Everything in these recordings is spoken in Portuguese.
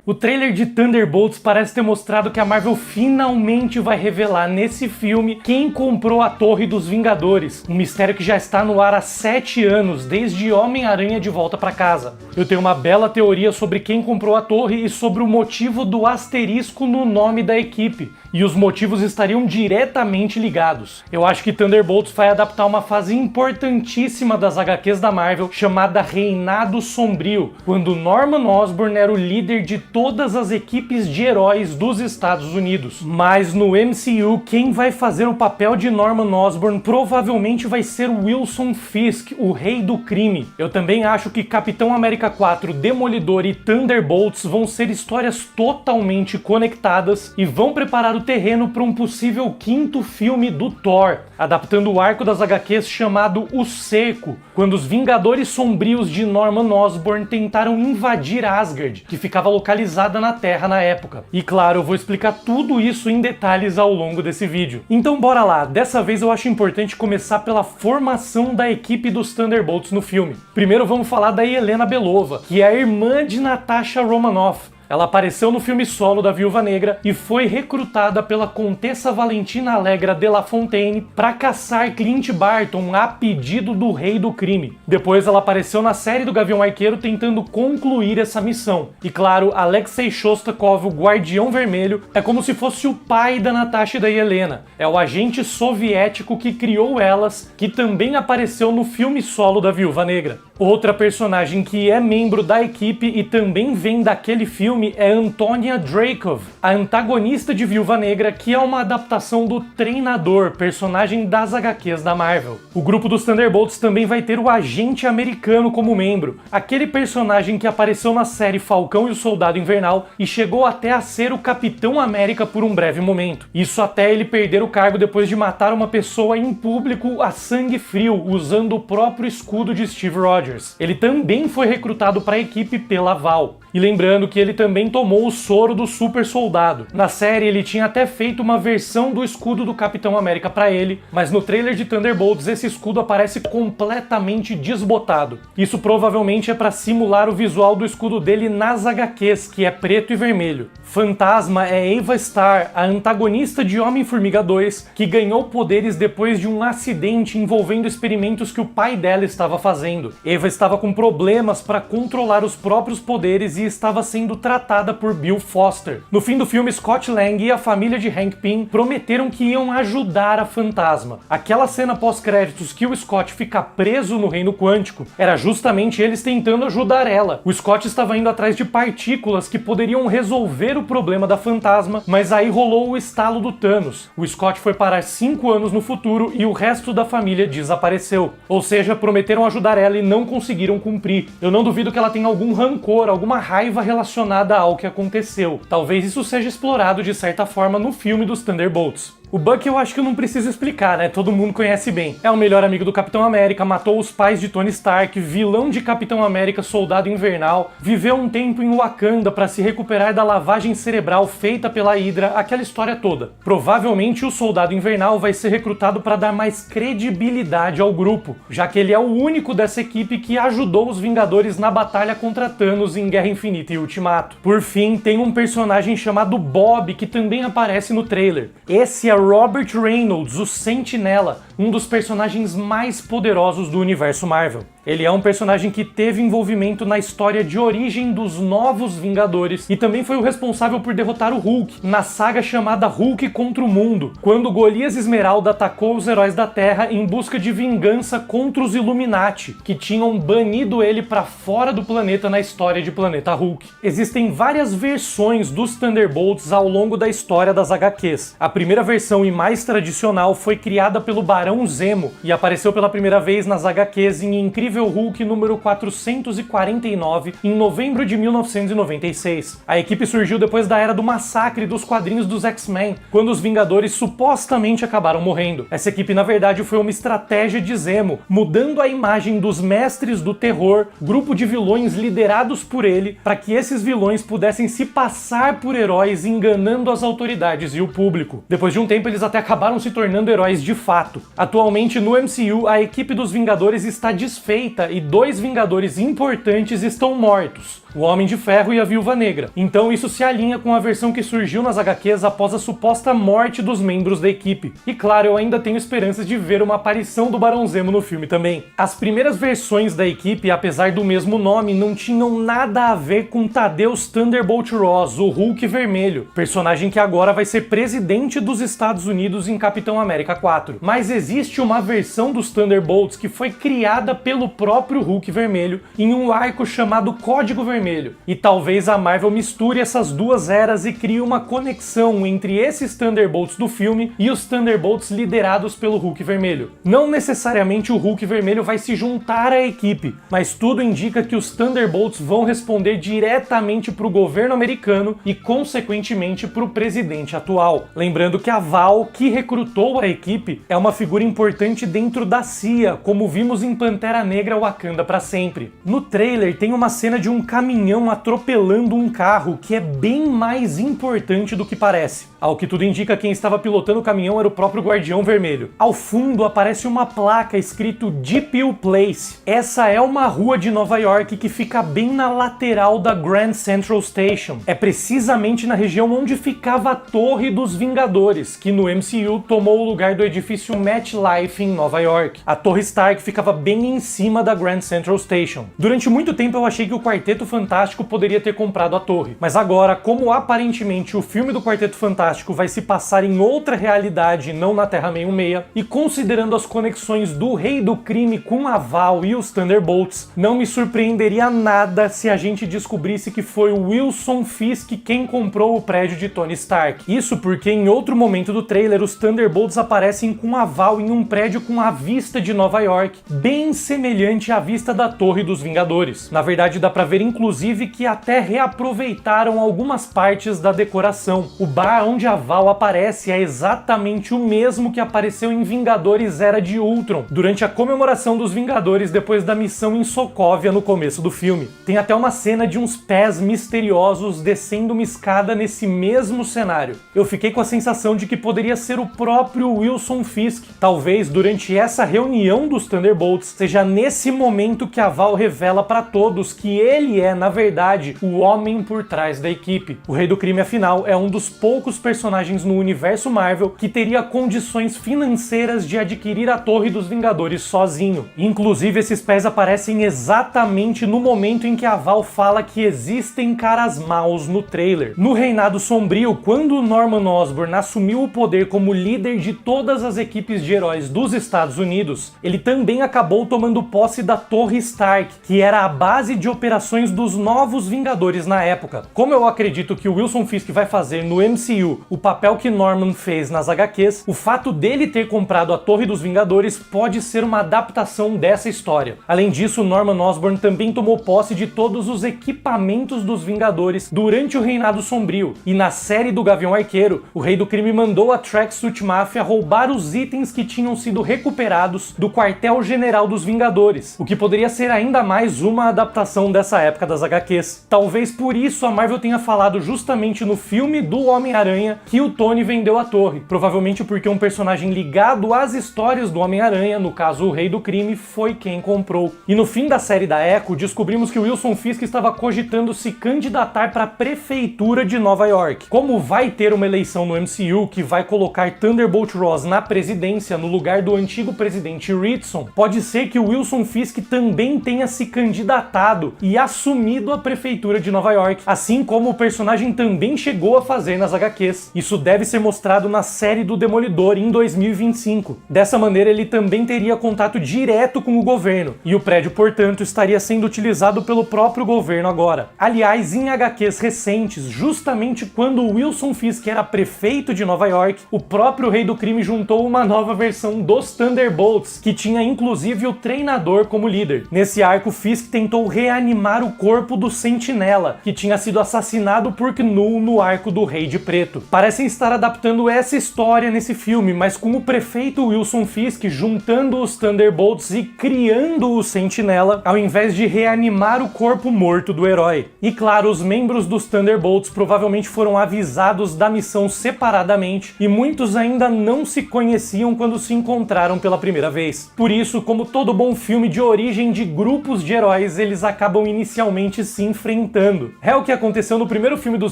O trailer de Thunderbolts parece ter mostrado que a Marvel finalmente vai revelar nesse filme quem comprou a Torre dos Vingadores, um mistério que já está no ar há 7 anos, desde Homem-Aranha de Volta pra Casa. Eu tenho uma bela teoria sobre quem comprou a torre e sobre o motivo do asterisco no nome da equipe, e os motivos estariam diretamente ligados. Eu acho que Thunderbolts vai adaptar uma fase importantíssima das HQs da Marvel, chamada Reinado Sombrio, quando Norman Osborn era o líder de todas as equipes de heróis dos Estados Unidos. Mas no MCU, quem vai fazer o papel de Norman Osborn provavelmente vai ser Wilson Fisk, o rei do crime. Eu também acho que Capitão América 4, Demolidor e Thunderbolts vão ser histórias totalmente conectadas e vão preparar o terreno para um possível 5º filme do Thor, adaptando o arco das HQs chamado O Cerco, quando os Vingadores Sombrios de Norman Osborn tentaram invadir Asgard, que ficava localizada na Terra na época. E claro, eu vou explicar tudo isso em detalhes ao longo desse vídeo. Então bora lá, dessa vez eu acho importante começar pela formação da equipe dos Thunderbolts no filme. Primeiro vamos falar da Yelena Belova, que é a irmã de Natasha Romanoff. Ela apareceu no filme solo da Viúva Negra e foi recrutada pela Contessa Valentina Allegra de La Fontaine para caçar Clint Barton a pedido do Rei do Crime. Depois ela apareceu na série do Gavião Arqueiro tentando concluir essa missão. E claro, Alexei Shostakov, o Guardião Vermelho, é como se fosse o pai da Natasha e da Yelena. É o agente soviético que criou elas, que também apareceu no filme solo da Viúva Negra. Outra personagem que é membro da equipe e também vem daquele filme é Antonia Dreykov, a antagonista de Viúva Negra, que é uma adaptação do Treinador, personagem das HQs da Marvel. O grupo dos Thunderbolts também vai ter o Agente Americano como membro, aquele personagem que apareceu na série Falcão e o Soldado Invernal e chegou até a ser o Capitão América por um breve momento. Isso até ele perder o cargo depois de matar uma pessoa em público a sangue frio, usando o próprio escudo de Steve Rogers. Ele também foi recrutado para a equipe pela Val. E lembrando que ele também tomou o soro do super soldado. Na série ele tinha até feito uma versão do escudo do Capitão América para ele, mas no trailer de Thunderbolts esse escudo aparece completamente desbotado. Isso provavelmente é para simular o visual do escudo dele nas HQs, que é preto e vermelho. Fantasma é Ava Starr, a antagonista de Homem-Formiga 2, que ganhou poderes depois de um acidente envolvendo experimentos que o pai dela estava fazendo. Ava estava com problemas para controlar os próprios poderes e estava sendo tratada por Bill Foster. No fim do filme, Scott Lang e a família de Hank Pym prometeram que iam ajudar a Fantasma. Aquela cena pós-créditos que o Scott fica preso no reino quântico era justamente eles tentando ajudar ela. O Scott estava indo atrás de partículas que poderiam resolver o problema da Fantasma, mas aí rolou o estalo do Thanos. O Scott foi parar 5 anos no futuro e o resto da família desapareceu. Ou seja, prometeram ajudar ela e não conseguiram cumprir. Eu não duvido que ela tenha algum rancor, alguma raiva relacionada ao que aconteceu. Talvez isso seja explorado de certa forma no filme dos Thunderbolts. O Buck eu acho que eu não preciso explicar, né? Todo mundo conhece bem. É o melhor amigo do Capitão América, matou os pais de Tony Stark, vilão de Capitão América Soldado Invernal, viveu um tempo em Wakanda para se recuperar da lavagem cerebral feita pela Hydra, aquela história toda. Provavelmente o Soldado Invernal vai ser recrutado para dar mais credibilidade ao grupo, já que ele é o único dessa equipe que ajudou os Vingadores na batalha contra Thanos em Guerra Infinita e Ultimato. Por fim, tem um personagem chamado Bob que também aparece no trailer. Esse é Robert Reynolds, o Sentinela, um dos personagens mais poderosos do universo Marvel. Ele é um personagem que teve envolvimento na história de origem dos Novos Vingadores e também foi o responsável por derrotar o Hulk na saga chamada Hulk contra o Mundo, quando Golias Esmeralda atacou os heróis da Terra em busca de vingança contra os Illuminati, que tinham banido ele para fora do planeta na história de Planeta Hulk. Existem várias versões dos Thunderbolts ao longo da história das HQs. A primeira versão e mais tradicional foi criada pelo Barão Zemo e apareceu pela primeira vez nas HQs em Incrível Hulk número 449 em novembro de 1996. A equipe surgiu depois da era do massacre dos quadrinhos dos X-Men, quando os Vingadores supostamente acabaram morrendo. Essa equipe na verdade foi uma estratégia de Zemo, mudando a imagem dos Mestres do Terror, grupo de vilões liderados por ele, para que esses vilões pudessem se passar por heróis enganando as autoridades e o público. Depois de um tempo eles até acabaram se tornando heróis de fato. Atualmente no MCU, a equipe dos Vingadores está desfeita e 2 Vingadores importantes estão mortos, o Homem de Ferro e a Viúva Negra. Então isso se alinha com a versão que surgiu nas HQs após a suposta morte dos membros da equipe. E claro, eu ainda tenho esperanças de ver uma aparição do Barão Zemo no filme também. As primeiras versões da equipe, apesar do mesmo nome, não tinham nada a ver com Thaddeusz Thunderbolt Ross, o Hulk Vermelho, personagem que agora vai ser presidente dos Estados Unidos em Capitão América 4. Mas existe uma versão dos Thunderbolts que foi criada pelo próprio Hulk Vermelho em um arco chamado Código Vermelho. E talvez a Marvel misture essas duas eras e crie uma conexão entre esses Thunderbolts do filme e os Thunderbolts liderados pelo Hulk Vermelho. Não necessariamente o Hulk Vermelho vai se juntar à equipe, mas tudo indica que os Thunderbolts vão responder diretamente para o governo americano e, consequentemente, para o presidente atual. Lembrando que a Val, que recrutou a equipe, é uma figura importante dentro da CIA, como vimos em Pantera Negra Wakanda para sempre. No trailer tem uma cena de um caminhão atropelando um carro que é bem mais importante do que parece. Ao que tudo indica, quem estava pilotando o caminhão era o próprio Guardião Vermelho. Ao fundo aparece uma placa escrito Deep Hill Place. Essa é uma rua de Nova York que fica bem na lateral da Grand Central Station. É precisamente na região onde ficava a Torre dos Vingadores, que no MCU tomou o lugar do edifício MetLife em Nova York. A Torre Stark ficava bem em cima da Grand Central Station. Durante muito tempo eu achei que o Quarteto Fantástico poderia ter comprado a torre, mas agora, como aparentemente o filme do Quarteto Fantástico vai se passar em outra realidade, não na Terra 616, e considerando as conexões do Rei do Crime com a Val e os Thunderbolts, não me surpreenderia nada se a gente descobrisse que foi o Wilson Fisk quem comprou o prédio de Tony Stark. Isso porque em outro momento do trailer os Thunderbolts aparecem com a Val em um prédio com a vista de Nova York, bem semelhante à vista da Torre dos Vingadores. Na verdade dá pra ver inclusive que até reaproveitaram algumas partes da decoração. O bar onde a Val aparece é exatamente o mesmo que apareceu em Vingadores Era de Ultron, durante a comemoração dos Vingadores depois da missão em Sokovia no começo do filme. Tem até uma cena de uns pés misteriosos descendo uma escada nesse mesmo cenário. Eu fiquei com a sensação de que poderia ser o próprio Wilson Fisk. Talvez durante essa reunião dos Thunderbolts seja nesse momento que a Val revela para todos que ele é, na verdade, o homem por trás da equipe. O Rei do Crime, afinal, é um dos poucos personagens no universo Marvel que teria condições financeiras de adquirir a Torre dos Vingadores sozinho. Inclusive, esses pés aparecem exatamente no momento em que a Val fala que existem caras maus no trailer. No Reinado Sombrio, quando Norman Osborn assumiu o poder como líder de todas as equipes de heróis dos Estados Unidos, ele também acabou tomando posse da Torre Stark, que era a base de operações dos novos Vingadores na época. Como eu acredito que o Wilson Fisk vai fazer no MCU o papel que Norman fez nas HQs, o fato dele ter comprado a Torre dos Vingadores pode ser uma adaptação dessa história. Além disso, Norman Osborn também tomou posse de todos os equipamentos dos Vingadores durante o Reinado Sombrio, e na série do Gavião Arqueiro, o Rei do Crime mandou a Tracksuit Mafia roubar os itens que tinham sido recuperados do quartel-general dos Vingadores, o que poderia ser ainda mais uma adaptação dessa época das HQs. Talvez por isso a Marvel tenha falado justamente no filme do Homem-Aranha que o Tony vendeu a torre, provavelmente porque um personagem ligado às histórias do Homem-Aranha, no caso o Rei do Crime, foi quem comprou. E no fim da série da Echo, descobrimos que o Wilson Fisk estava cogitando se candidatar para a prefeitura de Nova York. Como vai ter uma eleição no MCU que vai colocar Thunderbolt Ross na presidência no lugar do antigo presidente Ritson, pode ser que o Wilson Fisk também tenha se candidatado e assumido a prefeitura de Nova York, assim como o personagem também chegou a fazer nas HQs. Isso deve ser mostrado na série do Demolidor em 2025. Dessa maneira, ele também teria contato direto com o governo, e o prédio, portanto, estaria sendo utilizado pelo próprio governo agora. Aliás, em HQs recentes, justamente quando o Wilson Fisk era prefeito de Nova York, o próprio Rei do Crime juntou uma nova versão dos Thunderbolts, que tinha inclusive o treinador como líder. Nesse arco, Fisk tentou reanimar o corpo do Sentinela, que tinha sido assassinado por Knull no arco do Rei de Preto. Parecem estar adaptando essa história nesse filme, mas com o prefeito Wilson Fisk juntando os Thunderbolts e criando o Sentinela, ao invés de reanimar o corpo morto do herói. E claro, os membros dos Thunderbolts provavelmente foram avisados da missão separadamente, e muitos ainda não se conheciam quando quando se encontraram pela primeira vez. Por isso, como todo bom filme de origem de grupos de heróis, eles acabam inicialmente se enfrentando. É o que aconteceu no primeiro filme dos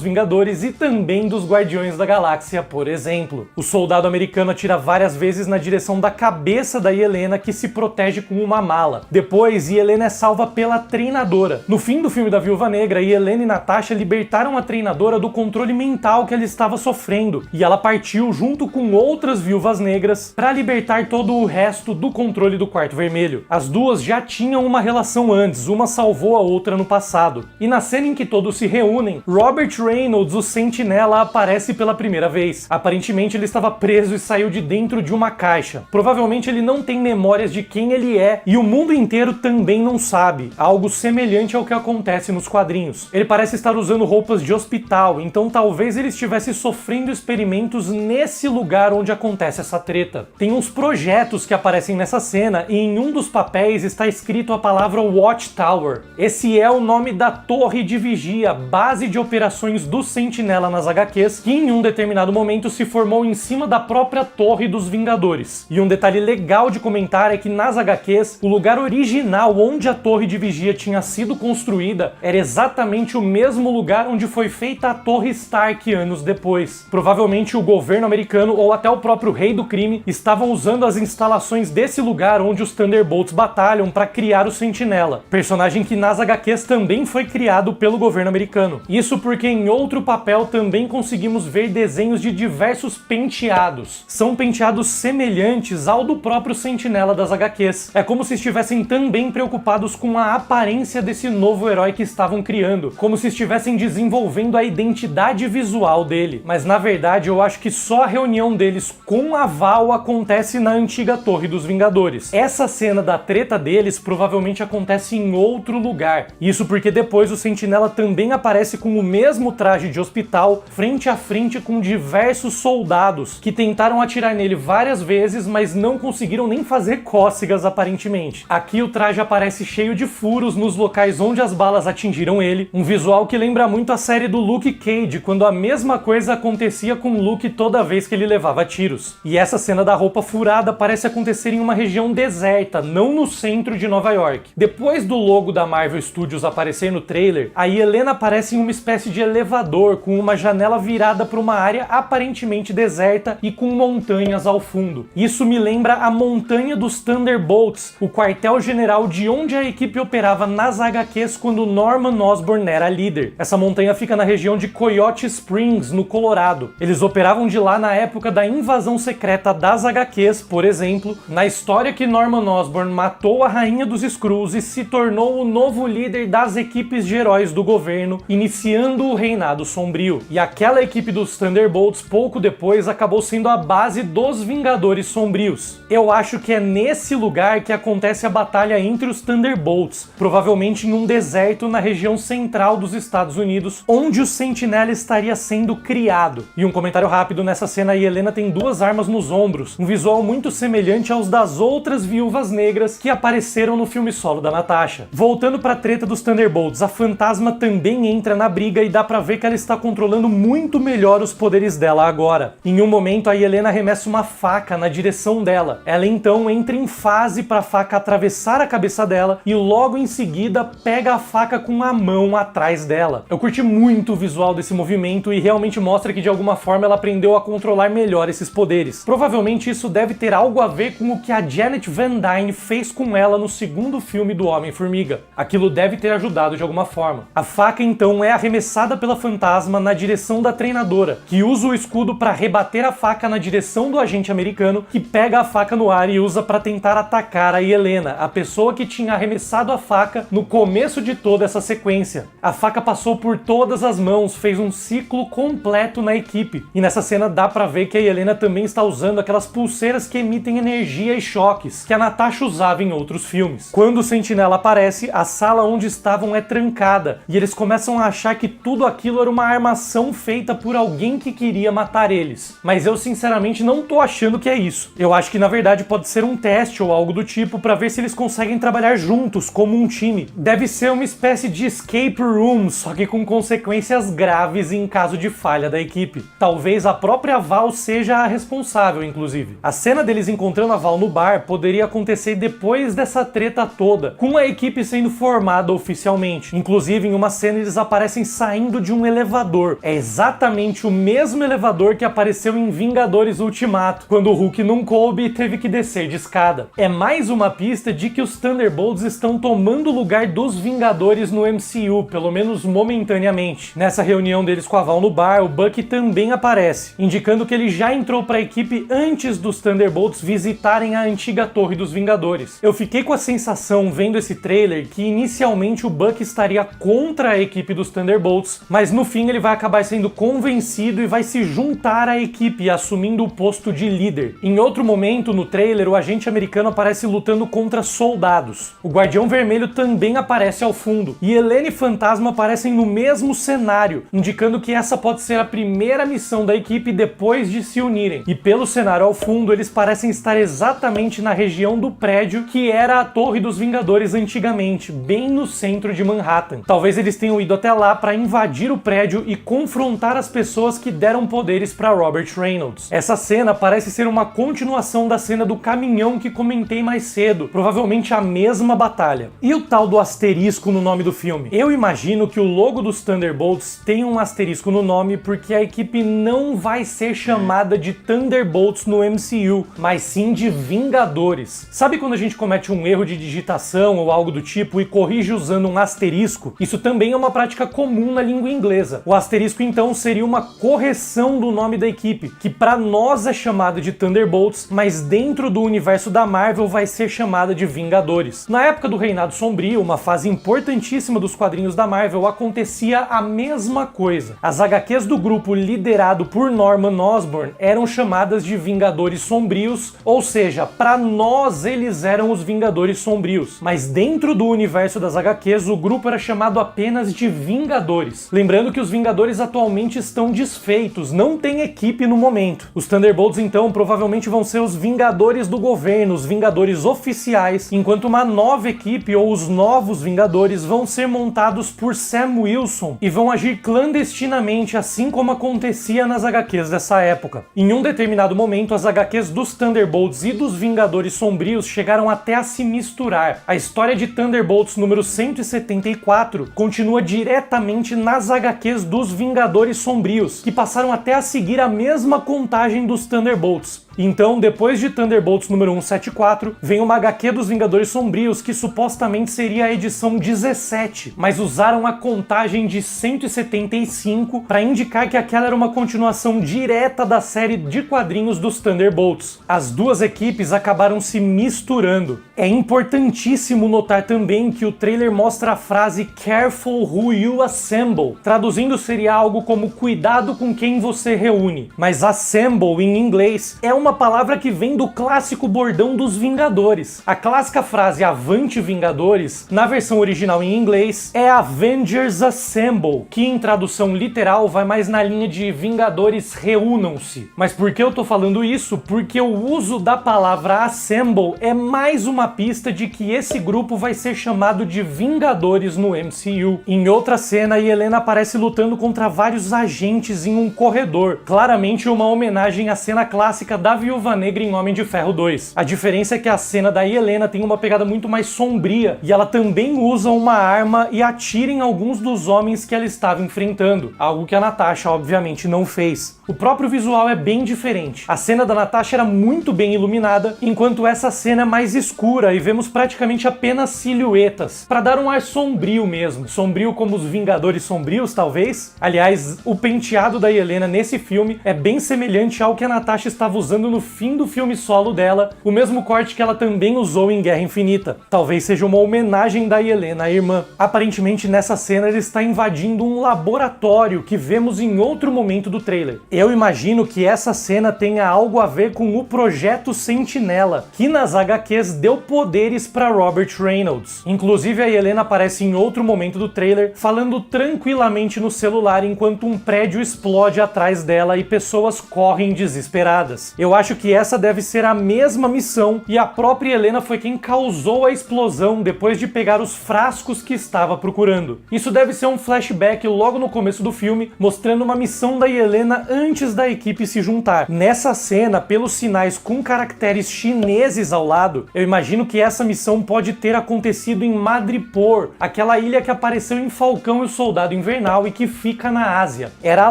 Vingadores e também dos Guardiões da Galáxia, por exemplo. O soldado americano atira várias vezes na direção da cabeça da Yelena, que se protege com uma mala. Depois, Yelena é salva pela treinadora. No fim do filme da Viúva Negra, Yelena e Natasha libertaram a treinadora do controle mental que ela estava sofrendo, e ela partiu junto com outras viúvas negras para libertar todo o resto do controle do Quarto Vermelho. As duas já tinham uma relação antes, uma salvou a outra no passado. E na cena em que todos se reúnem, Robert Reynolds, o Sentinela, aparece pela primeira vez. Aparentemente ele estava preso e saiu de dentro de uma caixa. Provavelmente ele não tem memórias de quem ele é e o mundo inteiro também não sabe, algo semelhante ao que acontece nos quadrinhos. Ele parece estar usando roupas de hospital, então talvez ele estivesse sofrendo experimentos nesse lugar onde acontece essa treta. Tem uns projetos que aparecem nessa cena e em um dos papéis está escrito a palavra Watchtower. Esse é o nome da torre de vigia, base de operações do Sentinela nas HQs, que em um determinado momento se formou em cima da própria Torre dos Vingadores. E um detalhe legal de comentar é que nas HQs, o lugar original onde a Torre de Vigia tinha sido construída era exatamente o mesmo lugar onde foi feita a Torre Stark anos depois. Provavelmente o governo americano ou até o próprio Rei do Crime estavam usando as instalações desse lugar onde os Thunderbolts batalham para criar o Sentinela, personagem que nas HQs também foi criado pelo governo americano. Isso porque em outro papel também conseguimos ver desenhos de diversos penteados. São penteados semelhantes ao do próprio Sentinela das HQs. É como se estivessem também preocupados com a aparência desse novo herói que estavam criando, como se estivessem desenvolvendo a identidade visual dele. Mas na verdade eu acho que só a reunião deles com a Val acontece na antiga Torre dos Vingadores. Essa cena da treta deles provavelmente acontece em outro lugar. Isso porque depois o Sentinela também aparece com o mesmo traje de hospital, frente a frente com diversos soldados que tentaram atirar nele várias vezes, mas não conseguiram nem fazer cócegas aparentemente. Aqui o traje aparece cheio de furos nos locais onde as balas atingiram ele, um visual que lembra muito a série do Luke Cage, quando a mesma coisa acontecia com o Luke toda vez que ele levava tiros. E essa cena da roupa furada parece acontecer em uma região deserta, não no centro de Nova York. Depois do logo da Marvel Studios aparecer no trailer, a Yelena aparece em uma espécie de elevador com uma janela virada para uma área aparentemente deserta e com montanhas ao fundo. Isso me lembra a Montanha dos Thunderbolts, o quartel-general de onde a equipe operava nas HQs quando Norman Osborn era líder. Essa montanha fica na região de Coyote Springs, no Colorado. Eles operavam de lá na época da invasão secreta das HQs, por exemplo, na história que Norman Osborn matou a Rainha dos Skrulls e se tornou o novo líder das equipes de heróis do governo, iniciando o Reinado Sombrio. E aquela equipe dos Thunderbolts, pouco depois, acabou sendo a base dos Vingadores Sombrios. Eu acho que é nesse lugar que acontece a batalha entre os Thunderbolts, provavelmente em um deserto na região central dos Estados Unidos, onde o Sentinela estaria sendo criado. E um comentário rápido, nessa cena a Yelena tem duas armas nos ombros, um visual muito semelhante aos das outras viúvas negras que apareceram no filme solo da Natasha. Voltando pra treta dos Thunderbolts, a Fantasma também entra na briga e dá pra ver que ela está controlando muito melhor os poderes dela agora. Em um momento a Yelena arremessa uma faca na direção dela. Ela então entra em fase pra faca atravessar a cabeça dela e logo em seguida pega a faca com a mão atrás dela. Eu curti muito o visual desse movimento e realmente mostra que de alguma forma ela aprendeu a controlar melhor esses poderes. Provavelmente isso deve ter algo a ver com o que a Janet Van Dyne fez com ela no segundo filme do Homem-Formiga. Aquilo deve ter ajudado de alguma forma. A faca então é arremessada pela Fantasma na direção da treinadora, que usa o escudo para rebater a faca na direção do agente americano, que pega a faca no ar e usa para tentar atacar a Yelena, a pessoa que tinha arremessado a faca no começo de toda essa sequência. A faca passou por todas as mãos, fez um ciclo completo na equipe. E nessa cena dá pra ver que a Yelena também está usando aquelas pulseiras que emitem energia e choques, que a Natasha usava em outros filmes. Quando o Sentinela aparece, a sala onde estavam é trancada, e eles começam a achar que tudo aquilo era uma armação feita por alguém que queria matar eles. Mas eu sinceramente não tô achando que é isso. Eu acho que na verdade pode ser um teste ou algo do tipo pra ver se eles conseguem trabalhar juntos como um time. Deve ser uma espécie de escape room, só que com consequências graves em caso de falha da equipe. Talvez a própria Val seja a responsável, inclusive. inclusive. A cena deles encontrando a Val no bar poderia acontecer depois dessa treta toda, com a equipe sendo formada oficialmente. Inclusive, em uma cena eles aparecem saindo de um elevador. É exatamente o mesmo elevador que apareceu em Vingadores Ultimato, quando o Hulk não coube e teve que descer de escada. É mais uma pista de que os Thunderbolts estão tomando o lugar dos Vingadores no MCU, pelo menos momentaneamente. Nessa reunião deles com a Val no bar, o Bucky também aparece, indicando que ele já entrou para a equipe antes dos Thunderbolts visitarem a antiga Torre dos Vingadores. Eu fiquei com a sensação, vendo esse trailer, que inicialmente o Bucky estaria contra a equipe dos Thunderbolts, mas no fim ele vai acabar sendo convencido e vai se juntar à equipe, assumindo o posto de líder. Em outro momento, no trailer, o agente americano aparece lutando contra soldados. O Guardião Vermelho também aparece ao fundo, e Helena e Fantasma aparecem no mesmo cenário, indicando que essa pode ser a primeira missão da equipe depois de se unirem. E pelo cenário ao fundo, eles parecem estar exatamente na região do prédio que era a Torre dos Vingadores antigamente, bem no centro de Manhattan. Talvez eles tenham ido até lá para invadir o prédio e confrontar as pessoas que deram poderes para Robert Reynolds. Essa cena parece ser uma continuação da cena do caminhão que comentei mais cedo, provavelmente a mesma batalha. E o tal do asterisco no nome do filme? Eu imagino que o logo dos Thunderbolts tem um asterisco no nome porque a equipe não vai ser chamada de Thunderbolts no MCU, mas sim de Vingadores. Sabe quando a gente comete um erro de digitação ou algo do tipo e corrige usando um asterisco? Isso também é uma prática comum na língua inglesa. O asterisco então seria uma correção do nome da equipe, que para nós é chamada de Thunderbolts, mas dentro do universo da Marvel vai ser chamada de Vingadores. Na época do Reinado Sombrio, uma fase importantíssima dos quadrinhos da Marvel, acontecia a mesma coisa. As HQs do grupo liderado por Norman Osborn eram chamadas de Vingadores Sombrios, ou seja, para nós eles eram os Vingadores Sombrios, mas dentro do universo das HQs o grupo era chamado apenas de Vingadores. Lembrando que os Vingadores atualmente estão desfeitos, não tem equipe no momento. Os Thunderbolts então provavelmente vão ser os Vingadores do governo, os Vingadores oficiais, enquanto uma nova equipe ou os novos Vingadores vão ser montados por Sam Wilson e vão agir clandestinamente, assim como acontecia nas HQs dessa época. Em um determinado momento, as HQs dos Thunderbolts e dos Vingadores Sombrios chegaram até a se misturar. A história de Thunderbolts número 174 continua diretamente nas HQs dos Vingadores Sombrios, que passaram até a seguir a mesma contagem dos Thunderbolts. Então, depois de Thunderbolts número 174, vem uma HQ dos Vingadores Sombrios, que supostamente seria a edição 17, mas usaram a contagem de 175 para indicar que aquela era uma continuação direta da série de quadrinhos dos Thunderbolts. As duas equipes acabaram se misturando. É importantíssimo notar também que o trailer mostra a frase "Careful who you assemble", traduzindo seria algo como "cuidado com quem você reúne", mas assemble em inglês é uma palavra que vem do clássico bordão dos Vingadores. A clássica frase "Avante Vingadores", na versão original em inglês, é Avengers Assemble, que em tradução literal vai mais na linha de Vingadores reúnam-se. Mas por que eu tô falando isso? Porque o uso da palavra assemble é mais uma pista de que esse grupo vai ser chamado de Vingadores no MCU. Em outra cena, Helena aparece lutando contra vários agentes em um corredor, claramente uma homenagem à cena clássica da Viúva Negra em Homem de Ferro 2. A diferença é que a cena da Helena tem uma pegada muito mais sombria e ela também usa uma arma e atira em alguns dos homens que ela estava enfrentando, algo que a Natasha obviamente não fez. O próprio visual é bem diferente. A cena da Natasha era muito bem iluminada, enquanto essa cena é mais escura e vemos praticamente apenas silhuetas, para dar um ar sombrio mesmo. Sombrio como os Vingadores Sombrios, talvez. Aliás, o penteado da Helena nesse filme é bem semelhante ao que a Natasha estava usando no fim do filme solo dela, o mesmo corte que ela também usou em Guerra Infinita. Talvez seja uma homenagem da Helena à irmã. Aparentemente nessa cena ele está invadindo um laboratório que vemos em outro momento do trailer. Eu imagino que essa cena tenha algo a ver com o Projeto Sentinela, que nas HQs deu poderes para Robert Reynolds. Inclusive a Helena aparece em outro momento do trailer falando tranquilamente no celular enquanto um prédio explode atrás dela e pessoas correm desesperadas. Eu Eu acho que essa deve ser a mesma missão e a própria Helena foi quem causou a explosão depois de pegar os frascos que estava procurando. Isso deve ser um flashback logo no começo do filme, mostrando uma missão da Helena antes da equipe se juntar. Nessa cena, pelos sinais com caracteres chineses ao lado, eu imagino que essa missão pode ter acontecido em Madripoor, aquela ilha que apareceu em Falcão e o Soldado Invernal e que fica na Ásia. Era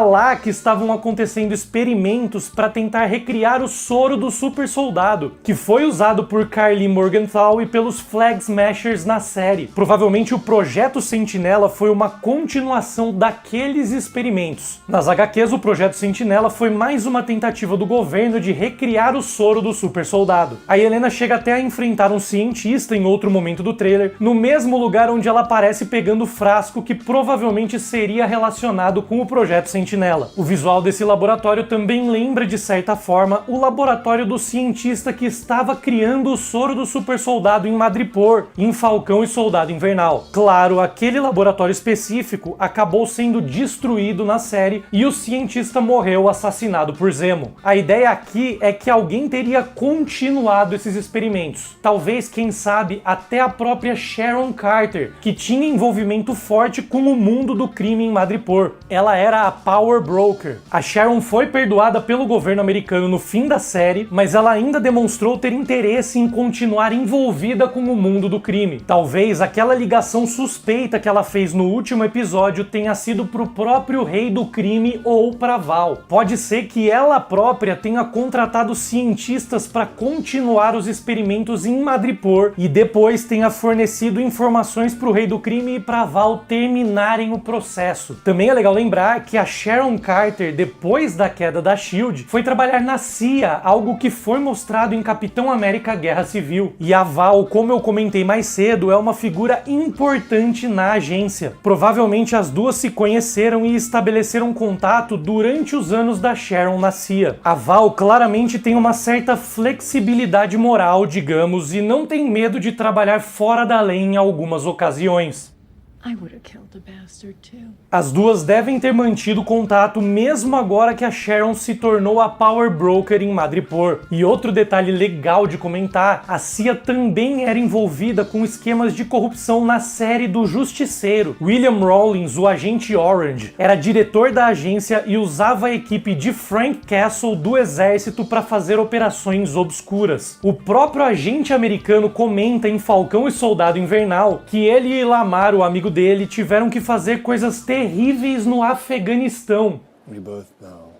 lá que estavam acontecendo experimentos para tentar recriar o soro do super soldado, que foi usado por Karli Morgenthau e pelos Flag Smashers na série. Provavelmente o Projeto Sentinela foi uma continuação daqueles experimentos. Nas HQs, o Projeto Sentinela foi mais uma tentativa do governo de recriar o soro do super soldado. A Helena chega até a enfrentar um cientista em outro momento do trailer, no mesmo lugar onde ela aparece pegando o frasco que provavelmente seria relacionado com o Projeto Sentinela. O visual desse laboratório também lembra, de certa forma, o laboratório do cientista que estava criando o soro do super soldado em Madripoor, em Falcão e Soldado Invernal. Claro, aquele laboratório específico acabou sendo destruído na série e o cientista morreu assassinado por Zemo. A ideia aqui é que alguém teria continuado esses experimentos. Talvez, quem sabe, até a própria Sharon Carter, que tinha envolvimento forte com o mundo do crime em Madripoor. Ela era a Power Broker. A Sharon foi perdoada pelo governo americano no fim da série, mas ela ainda demonstrou ter interesse em continuar envolvida com o mundo do crime. Talvez aquela ligação suspeita que ela fez no último episódio tenha sido pro próprio rei do crime ou pra Val. Pode ser que ela própria tenha contratado cientistas para continuar os experimentos em Madripoor e depois tenha fornecido informações pro rei do crime e pra Val terminarem o processo. Também é legal lembrar que a Sharon Carter, depois da queda da SHIELD, foi trabalhar na CIA, algo que foi mostrado em Capitão América Guerra Civil. E a Val, como eu comentei mais cedo, é uma figura importante na agência. Provavelmente as duas se conheceram e estabeleceram contato durante os anos da Sharon na CIA. A Val claramente tem uma certa flexibilidade moral, digamos, e não tem medo de trabalhar fora da lei em algumas ocasiões. As duas devem ter mantido contato mesmo agora que a Sharon se tornou a Power Broker em Madripoor. E outro detalhe legal de comentar, a CIA também era envolvida com esquemas de corrupção na série do Justiceiro. William Rawlins, o agente Orange, era diretor da agência e usava a equipe de Frank Castle do exército para fazer operações obscuras. O próprio agente americano comenta em Falcão e Soldado Invernal que ele e Lamar, o amigo dele, tiveram que fazer coisas terríveis no Afeganistão. We both know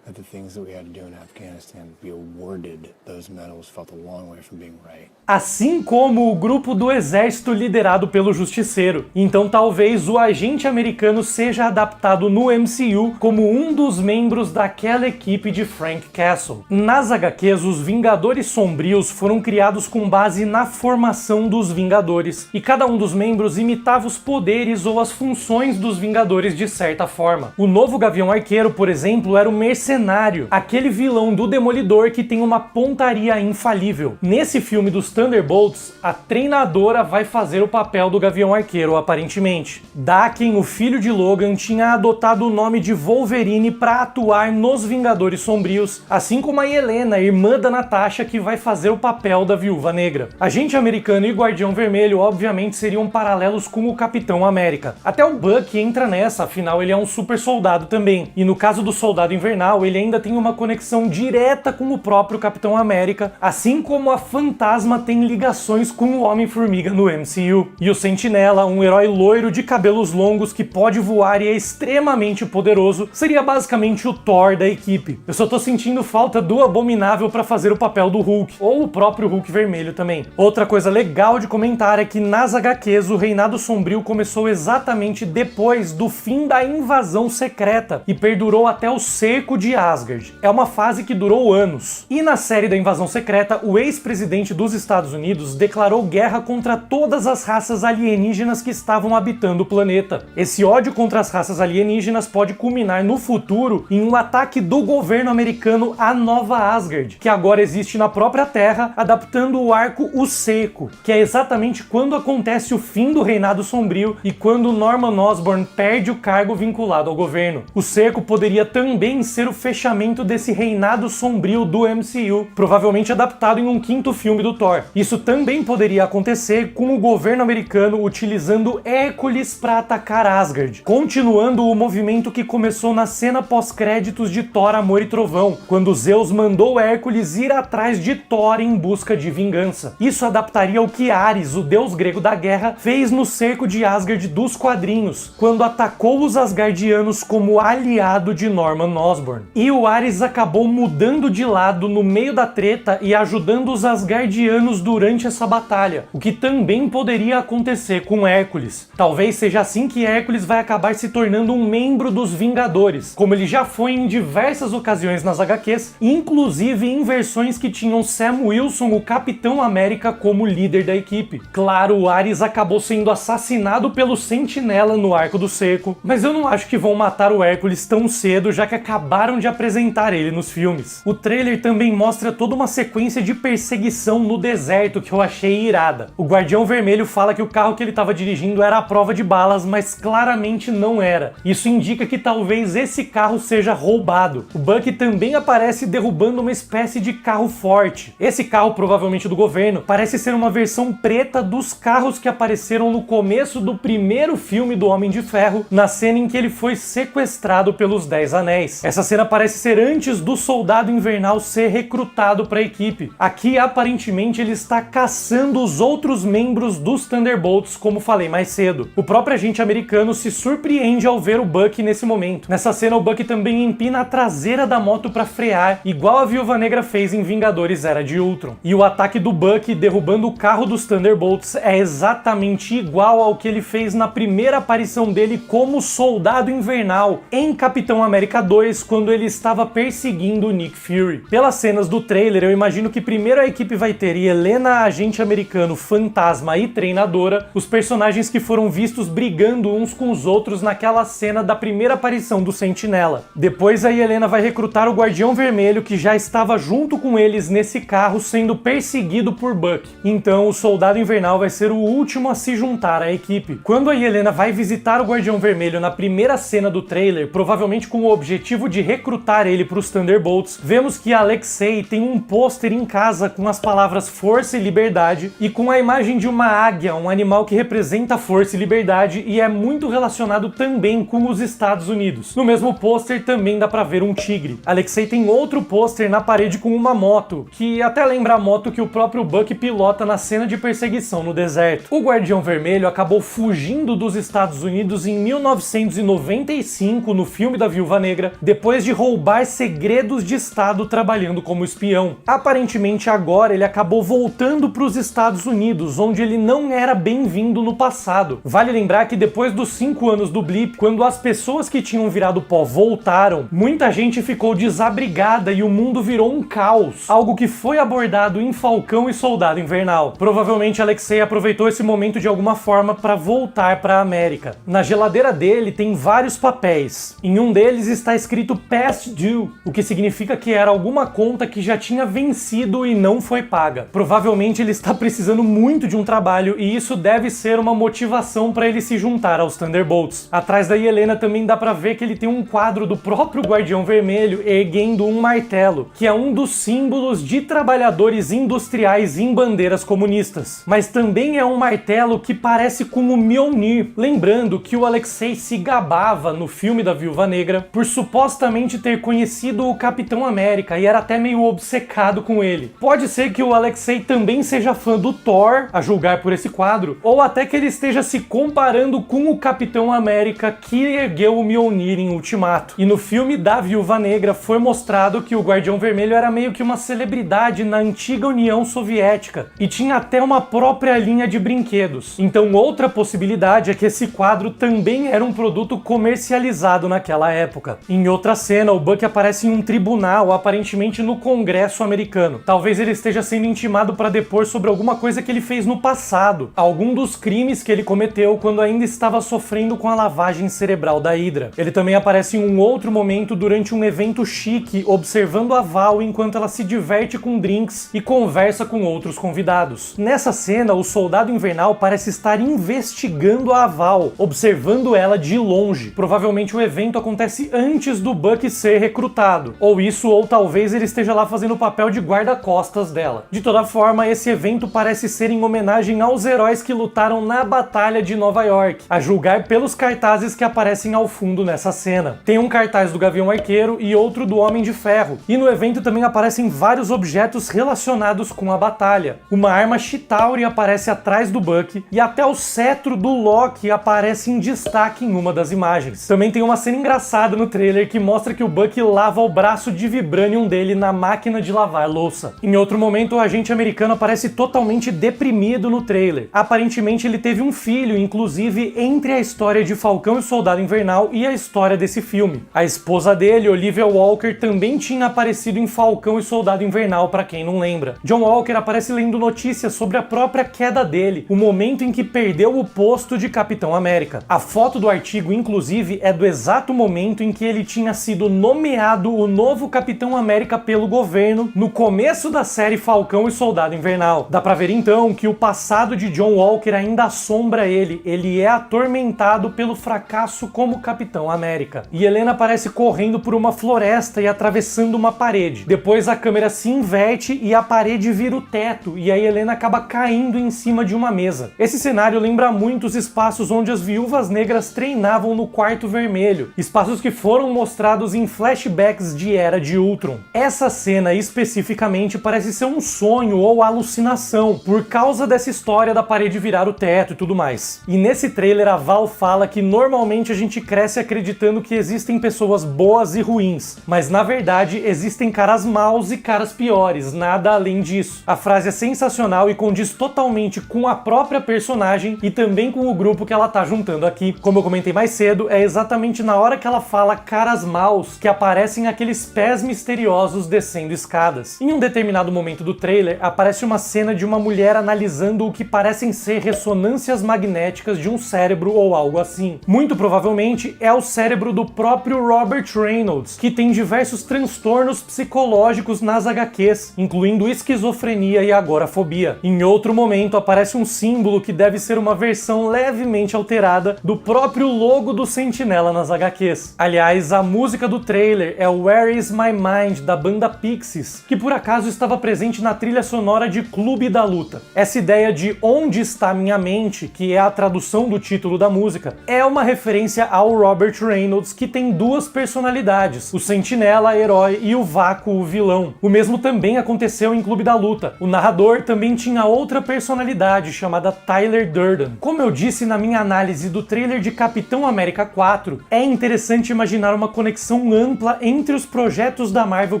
that the things that we had to do in Afghanistan to be awarded those medals felt a long way from being right. Assim como o grupo do exército liderado pelo Justiceiro. Então talvez o agente americano seja adaptado no MCU como um dos membros daquela equipe de Frank Castle. Nas HQs, os Vingadores Sombrios foram criados com base na formação dos Vingadores, e cada um dos membros imitava os poderes ou as funções dos Vingadores de certa forma. O novo Gavião Arqueiro, por exemplo, era o Mercenário, aquele vilão do Demolidor que tem uma pontaria infalível. Nesse filme dos Thunderbolts, a treinadora vai fazer o papel do Gavião Arqueiro, aparentemente. Daken, o filho de Logan, tinha adotado o nome de Wolverine para atuar nos Vingadores Sombrios, assim como a Helena, irmã da Natasha, que vai fazer o papel da Viúva Negra. Agente Americano e Guardião Vermelho, obviamente, seriam paralelos com o Capitão América. Até o Buck entra nessa, afinal ele é um super soldado também. E no caso do Soldado Invernal, ele ainda tem uma conexão direta com o próprio Capitão América, assim como a Fantasma tem ligações com o Homem-Formiga no MCU. E o Sentinela, um herói loiro de cabelos longos que pode voar e é extremamente poderoso, seria basicamente o Thor da equipe. Eu só tô sentindo falta do Abominável para fazer o papel do Hulk, ou o próprio Hulk vermelho também. Outra coisa legal de comentar é que nas HQs o Reinado Sombrio começou exatamente depois do fim da invasão secreta e perdurou até o cerco de Asgard. É uma fase que durou anos. E na série da invasão secreta, o ex-presidente dos Estados Unidos declarou guerra contra todas as raças alienígenas que estavam habitando o planeta. Esse ódio contra as raças alienígenas pode culminar no futuro em um ataque do governo americano à Nova Asgard, que agora existe na própria Terra, adaptando o arco O Seco, que é exatamente quando acontece o fim do Reinado Sombrio e quando Norman Osborn perde o cargo vinculado ao governo. O Seco poderia também ser o fechamento desse reinado sombrio do MCU, provavelmente adaptado em um quinto filme do Thor. Isso também poderia acontecer com o governo americano utilizando Hércules para atacar Asgard, continuando o movimento que começou na cena pós-créditos de Thor, Amor e Trovão, quando Zeus mandou Hércules ir atrás de Thor em busca de vingança. Isso adaptaria o que Ares, o deus grego da guerra, fez no cerco de Asgard dos quadrinhos, quando atacou os Asgardianos como aliado de Norman Osborn. E o Ares acabou mudando de lado no meio da treta e ajudando os Asgardianos durante essa batalha, o que também poderia acontecer com Hércules. Talvez seja assim que Hércules vai acabar se tornando um membro dos Vingadores, como ele já foi em diversas ocasiões nas HQs, inclusive em versões que tinham Sam Wilson, o Capitão América, como líder da equipe. Claro, o Ares acabou sendo assassinado pelo Sentinela no Arco do Cerco, mas eu não acho que vão matar o Hércules tão cedo, já que acabaram de apresentar ele nos filmes. O trailer também mostra toda uma sequência de perseguição no deserto que eu achei irada. O Guardião Vermelho fala que o carro que ele estava dirigindo era a prova de balas, mas claramente não era. Isso indica que talvez esse carro seja roubado. O Bucky também aparece derrubando uma espécie de carro forte. Esse carro, provavelmente do governo, parece ser uma versão preta dos carros que apareceram no começo do primeiro filme do Homem de Ferro, na cena em que ele foi sequestrado pelos 10 Anéis. Essa cena parece ser antes do Soldado Invernal ser recrutado para a equipe. Aqui, aparentemente, ele está caçando os outros membros dos Thunderbolts, como falei mais cedo. O próprio agente americano se surpreende ao ver o Bucky nesse momento. Nessa cena, o Bucky também empina a traseira da moto para frear, igual a Viúva Negra fez em Vingadores Era de Ultron. E o ataque do Bucky derrubando o carro dos Thunderbolts é exatamente igual ao que ele fez na primeira aparição dele como Soldado Invernal em Capitão América 2, quando ele estava perseguindo o Nick Fury. Pelas cenas do trailer, eu imagino que primeiro a equipe vai ter Helena, agente americano, fantasma e treinadora, os personagens que foram vistos brigando uns com os outros naquela cena da primeira aparição do Sentinela. Depois a Helena vai recrutar o Guardião Vermelho, que já estava junto com eles nesse carro sendo perseguido por Bucky. Então o Soldado Invernal vai ser o último a se juntar à equipe. Quando a Helena vai visitar o Guardião Vermelho na primeira cena do trailer, provavelmente com o objetivo de recrutar ele para os Thunderbolts, vemos que Alexei tem um pôster em casa com as palavras Força e Liberdade e com a imagem de uma águia, um animal que representa força e liberdade e é muito relacionado também com os Estados Unidos. No mesmo pôster também dá pra ver um tigre. Alexei tem outro pôster na parede com uma moto, que até lembra a moto que o próprio Bucky pilota na cena de perseguição no deserto. O Guardião Vermelho acabou fugindo dos Estados Unidos em 1995 no filme da Viúva Negra, depois de roubar segredos de Estado trabalhando como espião. Aparentemente agora ele acabou voltando para os Estados Unidos, onde ele não era bem-vindo no passado. Vale lembrar que depois dos 5 anos do blip, quando as pessoas que tinham virado pó voltaram, muita gente ficou desabrigada e o mundo virou um caos, algo que foi abordado em Falcão e Soldado Invernal. Provavelmente Alexei aproveitou esse momento de alguma forma para voltar para a América. Na geladeira dele tem vários papéis. Em um deles está escrito Past Due, o que significa que era alguma conta que já tinha vencido e não foi paga. Provavelmente ele está precisando muito de um trabalho e isso deve ser uma motivação para ele se juntar aos Thunderbolts. Atrás da Helena também dá para ver que ele tem um quadro do próprio Guardião Vermelho erguendo um martelo, que é um dos símbolos de trabalhadores industriais em bandeiras comunistas. Mas também é um martelo que parece com o Mjolnir, lembrando que o Alexei se gabava no filme da Viúva Negra por supostamente ter conhecido o Capitão América e era até meio obcecado com ele. Pode ser que o Alexei também seja fã do Thor, a julgar por esse quadro, ou até que ele esteja se comparando com o Capitão América que ergueu o Mjolnir em Ultimato. E no filme da Viúva Negra foi mostrado que o Guardião Vermelho era meio que uma celebridade na antiga União Soviética e tinha até uma própria linha de brinquedos. Então outra possibilidade é que esse quadro também era um produto comercializado naquela época. Em outra cena, o Bucky aparece em um tribunal, aparentemente no Congresso americano. Talvez ele esteja sendo intimado para depor sobre alguma coisa que ele fez no passado, algum dos crimes que ele cometeu quando ainda estava sofrendo com a lavagem cerebral da Hydra. Ele também aparece em um outro momento durante um evento chique, observando a Val enquanto ela se diverte com drinks e conversa com outros convidados. Nessa cena, o Soldado Invernal parece estar investigando a Val, observando ela de longe. Provavelmente o evento acontece antes do Bucky que ser recrutado. Ou isso, ou talvez ele esteja lá fazendo o papel de guarda-costas dela. De toda forma, esse evento parece ser em homenagem aos heróis que lutaram na Batalha de Nova York, a julgar pelos cartazes que aparecem ao fundo nessa cena. Tem um cartaz do Gavião Arqueiro e outro do Homem de Ferro, e no evento também aparecem vários objetos relacionados com a batalha. Uma arma Chitauri aparece atrás do Bucky, e até o cetro do Loki aparece em destaque em uma das imagens. Também tem uma cena engraçada no trailer que mostra que o Bucky lava o braço de vibranium dele na máquina de lavar louça. Em outro momento, o agente americano aparece totalmente deprimido no trailer. Aparentemente ele teve um filho, inclusive entre a história de Falcão e o Soldado Invernal e a história desse filme. A esposa dele, Olivia Walker, também tinha aparecido em Falcão e Soldado Invernal, pra quem não lembra. John Walker aparece lendo notícias sobre a própria queda dele, o momento em que perdeu o posto de Capitão América. A foto do artigo, inclusive, é do exato momento em que ele tinha sido nomeado o novo Capitão América pelo governo no começo da série Falcão e Soldado Invernal. Dá pra ver então que o passado de John Walker ainda assombra ele. Ele é atormentado pelo fracasso como Capitão América. E Helena aparece correndo por uma floresta e atravessando uma parede. Depois a câmera se inverte e a parede vira o teto, e aí Helena acaba caindo em cima de uma mesa. Esse cenário lembra muito os espaços onde as Viúvas Negras treinavam no Quarto Vermelho, espaços que foram mostrados em flashbacks de Era de Ultron. Essa cena especificamente parece ser um sonho ou alucinação, por causa dessa história da parede virar o teto e tudo mais. E nesse trailer a Val fala que normalmente a gente cresce acreditando que existem pessoas boas e ruins, mas na verdade existem caras maus e caras piores, nada além disso. A frase é sensacional e condiz totalmente com a própria personagem e também com o grupo que ela tá juntando aqui. Como eu comentei mais cedo, é exatamente na hora que ela fala caras maus que aparecem aqueles pés misteriosos descendo escadas. Em um determinado momento do trailer, aparece uma cena de uma mulher analisando o que parecem ser ressonâncias magnéticas de um cérebro ou algo assim. Muito provavelmente é o cérebro do próprio Robert Reynolds, que tem diversos transtornos psicológicos nas HQs, incluindo esquizofrenia e agorafobia. Em outro momento aparece um símbolo que deve ser uma versão levemente alterada do próprio logo do Sentinela nas HQs. Aliás, a música do trailer é Where Is My Mind, da banda Pixies, que por acaso estava presente na trilha sonora de Clube da Luta. Essa ideia de Onde Está Minha Mente, que é a tradução do título da música, é uma referência ao Robert Reynolds, que tem duas personalidades, o Sentinela, herói, e o Vácuo, o vilão. O mesmo também aconteceu em Clube da Luta. O narrador também tinha outra personalidade, chamada Tyler Durden. Como eu disse na minha análise do trailer de Capitão América 4, é interessante imaginar uma conexão ampla entre os projetos da Marvel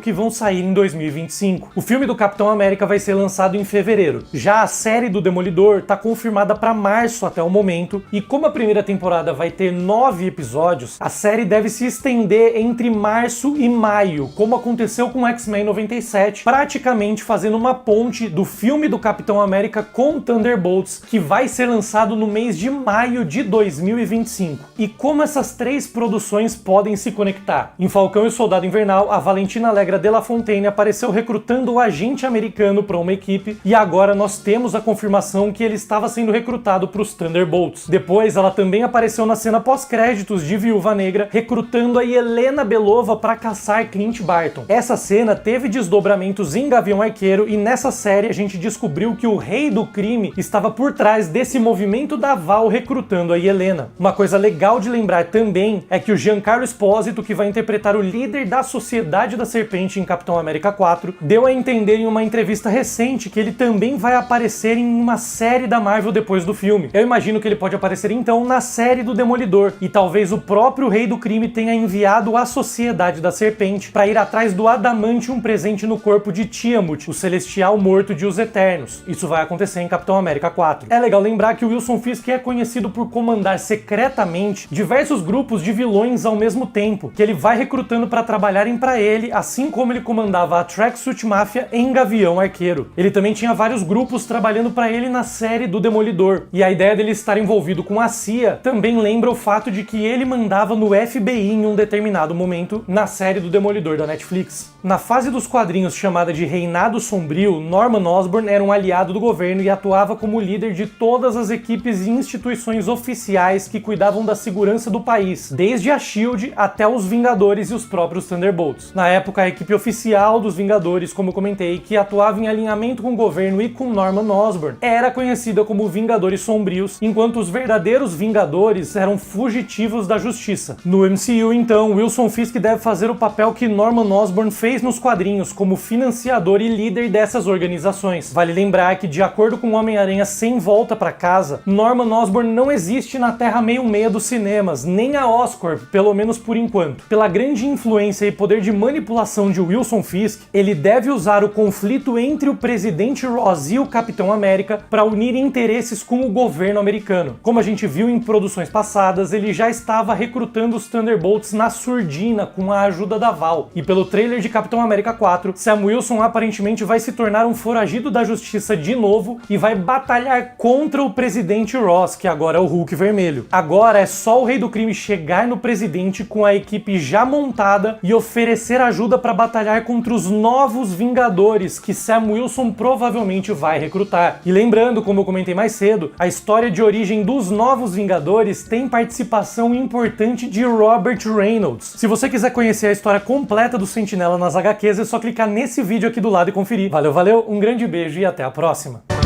que vão sair em 2025. O filme do Capitão América vai ser lançado em fevereiro. Já a série do Demolidor tá confirmada para março até o momento, e como a primeira temporada vai ter 9 episódios, a série deve se estender entre março e maio, como aconteceu com X-Men 97, praticamente fazendo uma ponte do filme do Capitão América com Thunderbolts, que vai ser lançado no mês de maio de 2025. E como essas três produções podem se conectar? Em Falcão e o Soldado Invernal, a Valentina Allegra de La Fontaine apareceu recrutando o agente americano para uma equipe, e agora nós temos a confirmação que ele estava sendo recrutado para os Thunderbolts. Depois, ela também apareceu na cena pós-créditos de Viúva Negra, recrutando a Yelena Belova para caçar Clint Barton. Essa cena teve desdobramentos em Gavião Arqueiro, e nessa série a gente descobriu que o Rei do Crime estava por trás desse movimento da Val recrutando a Yelena. Uma coisa legal de lembrar também é que o Giancarlo Esposito, que vai interpretar o líder da Sociedade da Serpente em Capitão América 4, deu a entender em uma entrevista recente que ele também vai aparecer em uma série da Marvel depois do filme. Eu imagino que ele pode aparecer então na série do Demolidor, e talvez o próprio Rei do Crime tenha enviado a Sociedade da Serpente para ir atrás do Adamantium presente no corpo de Tiamut, o Celestial morto de Os Eternos. Isso vai acontecer em Capitão América 4. É legal lembrar que o Wilson Fisk é conhecido por comandar secretamente diversos grupos de vilões ao mesmo tempo, que ele vai recrutando para trabalharem para ele, assim como ele comandava a Tracksuit Mafia em Gavião Arqueiro. Ele também tinha vários grupos trabalhando para ele na série do Demolidor, e a ideia dele estar envolvido com a CIA também lembra o fato de que ele mandava no FBI em um determinado momento na série do Demolidor da Netflix. Na fase dos quadrinhos chamada de Reinado Sombrio, Norman Osborn era um aliado do governo e atuava como líder de todas as equipes e instituições oficiais que cuidavam da segurança do país, desde a SHIELD até os Vingadores Vingadores e os próprios Thunderbolts. Na época, a equipe oficial dos Vingadores, como eu comentei, que atuava em alinhamento com o governo e com Norman Osborn, era conhecida como Vingadores Sombrios, enquanto os verdadeiros Vingadores eram fugitivos da justiça. No MCU, então, Wilson Fisk deve fazer o papel que Norman Osborn fez nos quadrinhos, como financiador e líder dessas organizações. Vale lembrar que, de acordo com Homem-Aranha Sem Volta pra Casa, Norman Osborn não existe na Terra 66 dos cinemas, nem a Oscorp, pelo menos por enquanto. Pela grande influência e poder de manipulação de Wilson Fisk, ele deve usar o conflito entre o presidente Ross e o Capitão América para unir interesses com o governo americano. Como a gente viu em produções passadas, ele já estava recrutando os Thunderbolts na surdina com a ajuda da Val. E pelo trailer de Capitão América 4, Sam Wilson aparentemente vai se tornar um foragido da justiça de novo e vai batalhar contra o presidente Ross, que agora é o Hulk vermelho. Agora é só o Rei do Crime chegar no presidente com a equipe já montada e oferecer ajuda para batalhar contra os novos Vingadores que Sam Wilson provavelmente vai recrutar. E lembrando, como eu comentei mais cedo, a história de origem dos novos Vingadores tem participação importante de Robert Reynolds. Se você quiser conhecer a história completa do Sentinela nas HQs, é só clicar nesse vídeo aqui do lado e conferir. Valeu, um grande beijo e até a próxima!